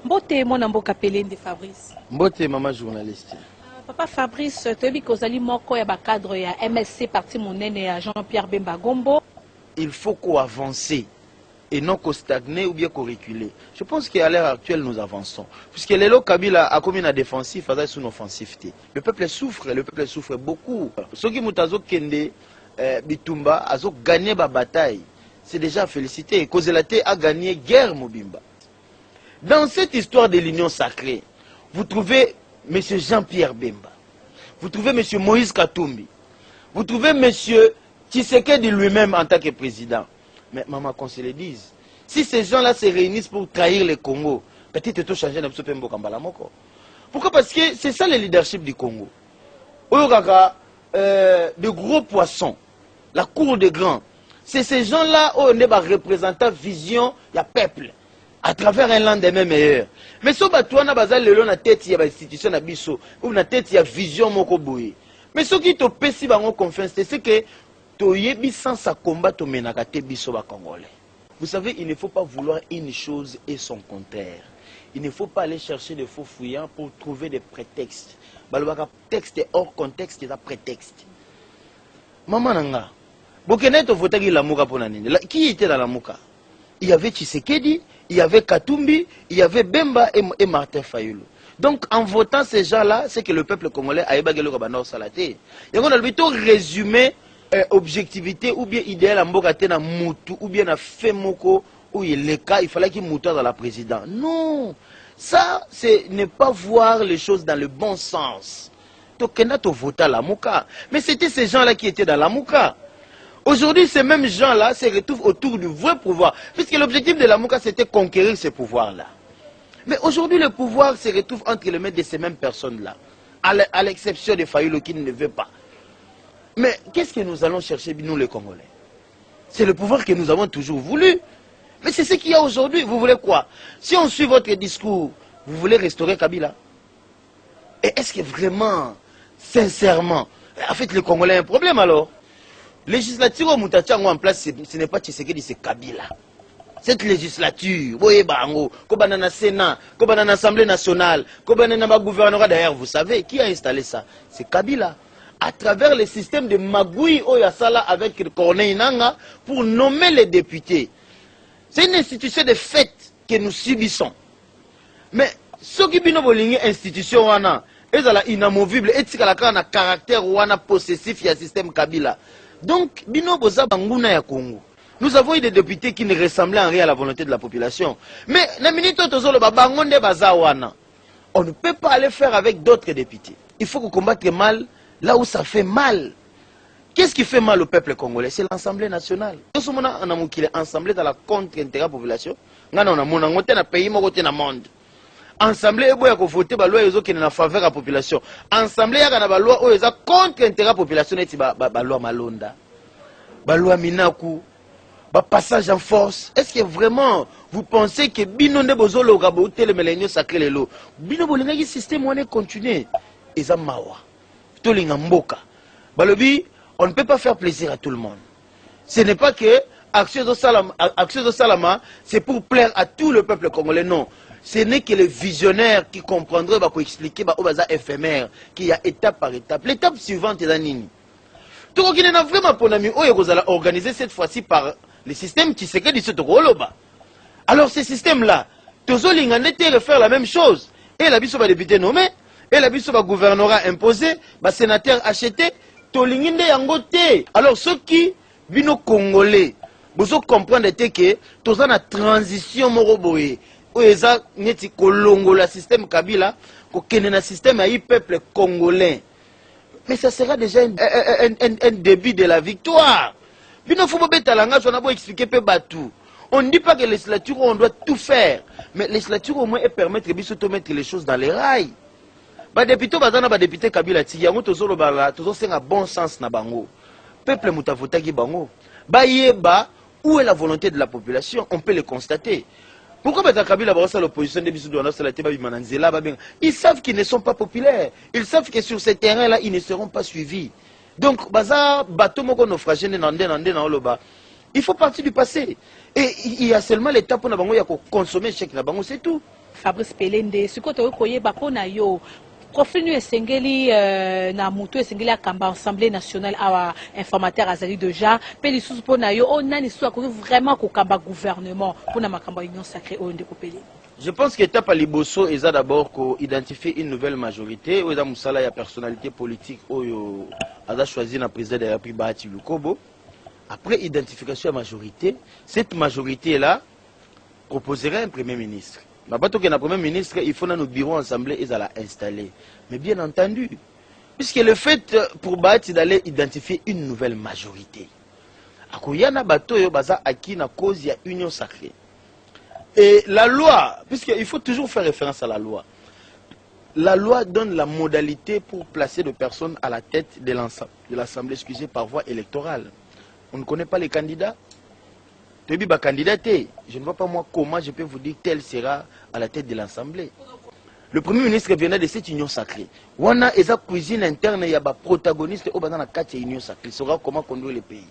Mbote mon amboka Pelende Fabrice. Mbote maman journaliste. Papa Fabrice, tu as dit que vous allez moko ya ba cadre ya MSC parti monene ya Jean-Pierre Bemba Gombo. Il faut qu'on avance et non qu'on stagne ou bien qu'on recule. Je pense qu'à l'heure actuelle nous avançons. Puisque Lelo Kabila a commis un défensif, a une offensivité. Le peuple souffre beaucoup. Ceux qui mutazo kende Bitumba a gagné la bataille. C'est déjà félicité. Kozelate a gagné guerre Mobimba. Dans cette histoire de l'union sacrée, vous trouvez M. Jean-Pierre Bemba, vous trouvez M. Moïse Katumbi, vous trouvez M. Tshisekedi lui-même en tant que président. Mais maman, qu'on se le dise, si ces gens-là se réunissent pour trahir le Congo, peut-être tout changer dans le Kambala Moko. Pourquoi? Parce que c'est ça le leadership du Congo. De gros poissons, la cour des grands, c'est ces gens-là où on est représentant vision, il y a peuple. À travers un lendemain meilleur. Mais si on a bazal le na tête il y a institution na biso ou na tête il y a vision moko boye. Mais ce qui te pesi bango confiance c'est que to yebi sans sa combat to menaka te biso ba congolais. Vous savez, il ne faut pas vouloir une chose et son contraire. Il ne faut pas aller chercher des faux fouillants pour trouver des prétextes. Balobaka texte hors contexte c'est un prétexte. Maman nanga. Bokene to votaki la muka pona nini. Qui était dans la muka? Il y avait Tshisekedi, il y avait Katumbi, il y avait Bemba et Martin Fayulu. Donc en votant ces gens-là, c'est que le peuple congolais a ébagué le Rabanor Salaté. Et on a plutôt résumé objectivité ou bien idéal à Mbokate na Moutou ou bien na Femoko ou il est cas, il fallait qu'il moute dans la présidente. Non, ça c'est ne pas voir les choses dans le bon sens. Donc on a voté la Mouka. Mais c'était ces gens-là qui étaient dans la Mouka. Aujourd'hui, ces mêmes gens-là se retrouvent autour du vrai pouvoir. Puisque l'objectif de la Mouka, c'était conquérir ces pouvoirs-là. Mais aujourd'hui, le pouvoir se retrouve entre les mains de ces mêmes personnes-là. À l'exception de Fayulu qui ne veut pas. Mais qu'est-ce que nous allons chercher, nous les Congolais? C'est le pouvoir que nous avons toujours voulu. Mais c'est ce qu'il y a aujourd'hui. Vous voulez quoi? Si on suit votre discours, vous voulez restaurer Kabila? Et est-ce que vraiment, sincèrement, en fait, le Congolais a un problème alors? Législature au Moutachango en place, ce n'est pas Tshisekedi, c'est Kabila. Cette législature, voyez bango, kobanana Sénat, kobanana Assemblée nationale, kobanana gouvernorat d'ailleurs, vous savez qui a installé ça? C'est Kabila. À travers le système de Magui Oyasala avec Corneille Nanga pour nommer les députés. C'est une institution de fait que nous subissons. Mais ce qui est une institution wana, est inamovible, est un caractère wana possessif, il y a système Kabila. Donc, Bino Boza Banguna ya Congo. Nous avons eu des députés qui ne ressemblaient en rien à la volonté de la population. Mais, on ne peut pas aller faire avec d'autres députés. Il faut combattre mal là où ça fait mal. Qu'est-ce qui fait mal au peuple congolais? C'est l'Assemblée nationale. Nous sommes ensemble dans la contre-intérêt population. Nous sommes un pays, nous sommes un monde. Assemblée est voter la loi qui est en faveur de la population. Assemblée est la loi qui est contre l'intérêt de la population. La loi Malonda, la loi Minaku, le passage en force. Est-ce que vraiment vous pensez que Bino ne bozo le raboter le mélange sacré le lot? Bino bolinga système on est continué. Eza mawa. Tolinga mboka. Balobi, on ne peut pas faire plaisir à tout le monde. Ce n'est pas que Action de Salama, c'est pour plaire à tout le peuple congolais. Non. Ce n'est que les visionnaires qui comprendront, pour expliquer au bazar éphémère, qu'il y a étape par étape. L'étape suivante est la nini. Tout ce qui n'est vraiment pour nous, organisé cette fois-ci par le système qui s'est dit ce Tokoloba. Alors ce système-là, tous les gens étaient faire la même chose. Et la biso va député nommé, et la biso va gouvernorat imposé, va sénateur acheté, tolinginde yangote. Alors ceux qui, vino congolais, vous comprenez que tous en transition moroboé. Oeza neti kolongo la système Kabila, kokene na système à peuple congolais. Mais ça sera déjà un début de la victoire. Bino faut betalanga, on a beau expliquer peu batou. On ne dit pas que la législature on doit tout faire, mais la législature au moins est permettre de mettre les choses dans les rails. Ba député bazana ba député Kabila ti yango tozolo bala, tozo senga bon sens na bango. Peuple mutavotaki bango. Ba yeba où est la volonté de la population, on peut le constater. Pourquoi l'opposition de ils savent qu'ils ne sont pas populaires. Ils savent que sur ces terrains-là, ils ne seront pas suivis. Donc, il faut partir du passé. Et il y a seulement l'étape pour consommer chèque, c'est tout. Fabrice Pelende siko to koyeba pona yo profil nu esengeli na mutu esengeli akamba Assemblée nationale awa informateur azali déjà pe lisusu pona yo on nani so akoki vraiment kokamba gouvernement pona makamba union sacrée o ndeko Pelende. Je pense que l'étape à Liboso est d'abord qu'identifier une nouvelle majorité. Ou Moussala, il y a personnalité politique où a choisi la présidente de la République Bahati Lukobo. Après identification de la majorité, cette majorité-là proposerait un premier ministre. Mais pas qu'il y a un premier ministre, il faut dans nos bureaux assemblés et à installer. Mais bien entendu, puisque le fait pour Bahati d'aller identifier une nouvelle majorité, il y a un bateau qui a cause il y a union sacrée. Et la loi, puisqu'il faut toujours faire référence à la loi donne la modalité pour placer des personnes à la tête de l'Assemblée, excusez, par voie électorale. On ne connaît pas les candidats. Je ne vois pas moi comment je peux vous dire tel sera à la tête de l'Assemblée. Le Premier ministre vient de cette union sacrée. On a une cuisine interne, il y a des protagonistes dans la carte union sacrée. Il saura comment conduire le pays.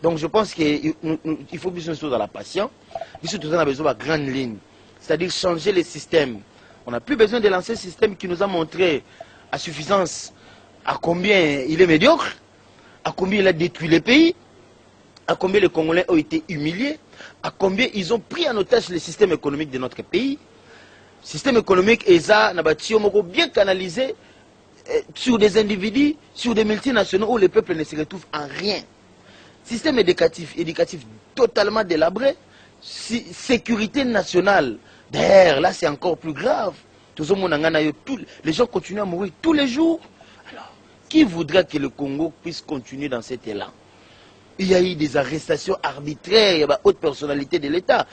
Donc je pense qu'il faut bien sûr dans la patience. On a besoin de grandes lignes. C'est-à-dire changer les systèmes. On n'a plus besoin de l'ancien système qui nous a montré à suffisance à combien il est médiocre, à combien il a détruit le pays, à combien les Congolais ont été humiliés, à combien ils ont pris en otage le système économique de notre pays. Le système économique est bien canalisé sur des individus, sur des multinationaux où le peuple ne se retrouve en rien. Système éducatif totalement délabré, sécurité nationale. D'ailleurs, là c'est encore plus grave. Les gens continuent à mourir tous les jours. Alors, qui voudra que le Congo puisse continuer dans cet élan? Il y a eu des arrestations arbitraires, il y a des hautes personnalités de l'État.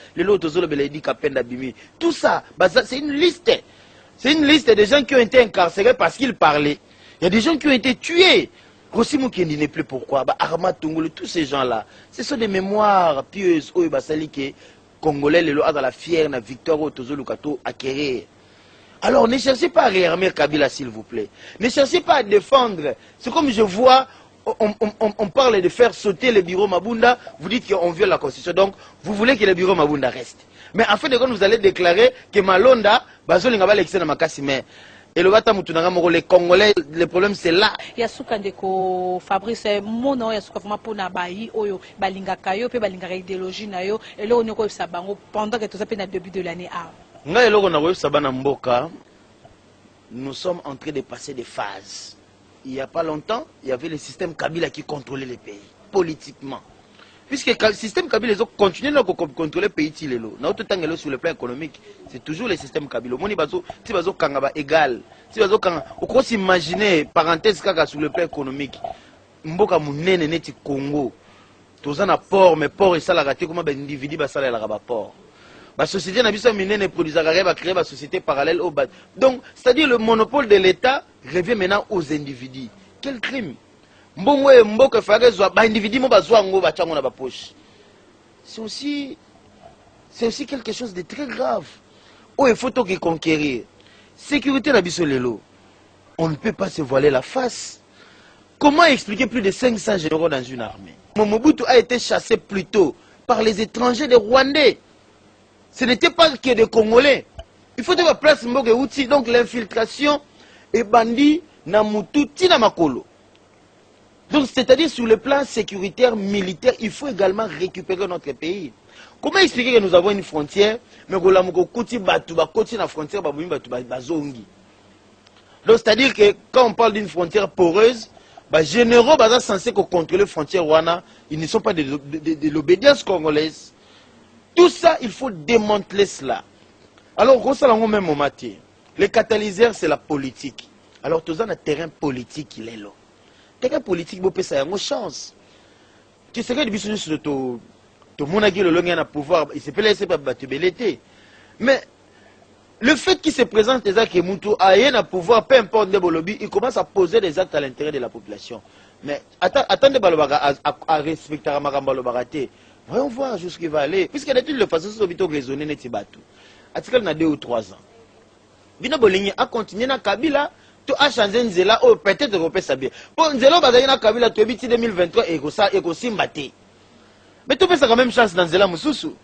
Tout ça, c'est une liste. C'est une liste de gens qui ont été incarcérés parce qu'ils parlaient. Il y a des gens qui ont été tués. Rossi Mukendi n'est plus pourquoi. Arma Tungolo, tous ces gens-là, ce sont des mémoires pieuses. Congolais, les lois dans la fière, la victoire au Tozo Lukato acquérir. Alors ne cherchez pas à réarmer Kabila, s'il vous plaît. Ne cherchez pas à défendre. C'est comme je vois, on parle de faire sauter le bureau Mabunda, vous dites qu'on viole la Constitution. Donc, vous voulez que le bureau Mabunda reste. Mais en fait de compte, vous allez déclarer que Malonda, Bazolingaba l'excès Makasime. Et le les Congolais, le problème c'est là. Yasuka ndeko Fabrice mono yasuka vraiment pona bayi oyo balinga kayo pe balinga idéologie na yo et là on est ça bango pendant que tout ça na début de l'année a. Nga eloko na ko sabana mboka. Nous sommes en train de passer des phases. Il n'y a pas longtemps, il y avait le système Kabila qui contrôlait les pays politiquement. Puisque le système Kabila continue à contrôler le pays sur le plan économique, c'est toujours le système Kabila. Si vous avez égal, si vous avez imaginer, parenthèse, sur le plan économique, Mboka Mounene neti Congo, tous en port, mais port et ça la raté, comment un individu va saler la port. La société n'a pas de produits va créer une société parallèle au bas. Donc, c'est-à-dire le monopole de l'État revient maintenant aux individus. Quel crime! C'est aussi quelque chose de très grave. Oh, il faut tout conquérir. Sécurité la bisolelo. On ne peut pas se voiler la face. Comment expliquer plus de 500 généraux dans une armée? Mobutu a été chassé plus tôt par les étrangers des Rwandais. Ce n'était pas que des Congolais. Il faut de la place Mboge Outi. Donc l'infiltration est bandit na Mutu tina makolo. Donc, c'est-à-dire sur le plan sécuritaire, militaire, il faut également récupérer notre pays. Comment expliquer que nous avons une frontière, mais que nous avons une frontière, donc, c'est-à-dire que quand on parle d'une frontière poreuse, les généraux censés contrôler les frontières Rwanda, ils ne sont pas de l'obédience congolaise. Tout ça, il faut démanteler cela. Alors, même au matière, le catalyseur, c'est la politique. Alors, tout ça, le terrain politique, il est là. Terrain politique, ça a une chance. Tu sais que le business de tout le monde a le pouvoir, il se peut laisser pas battre l'été. Mais le fait qu'il se présente des actes Moutou a un pouvoir, peu importe le lobby, il commence à poser des actes à l'intérêt de la population. Mais attendez à respecter à Maramba Lobarate. Voyons voir jusqu'où il va aller. Puisque d'habitude, le façon de se raisonner n'est pas tout. Article na 2 ou 3 ans. Bino Bolingi a continué na Kabila. Tu as changé Nzela, oh, peut-être Europé Sabé. Bon, Nzela, Bazayana Kabila, tu habites 2023 et que ça, et que Simbate. Mais tu fais ça quand même chance dans Nzela Moussoussou.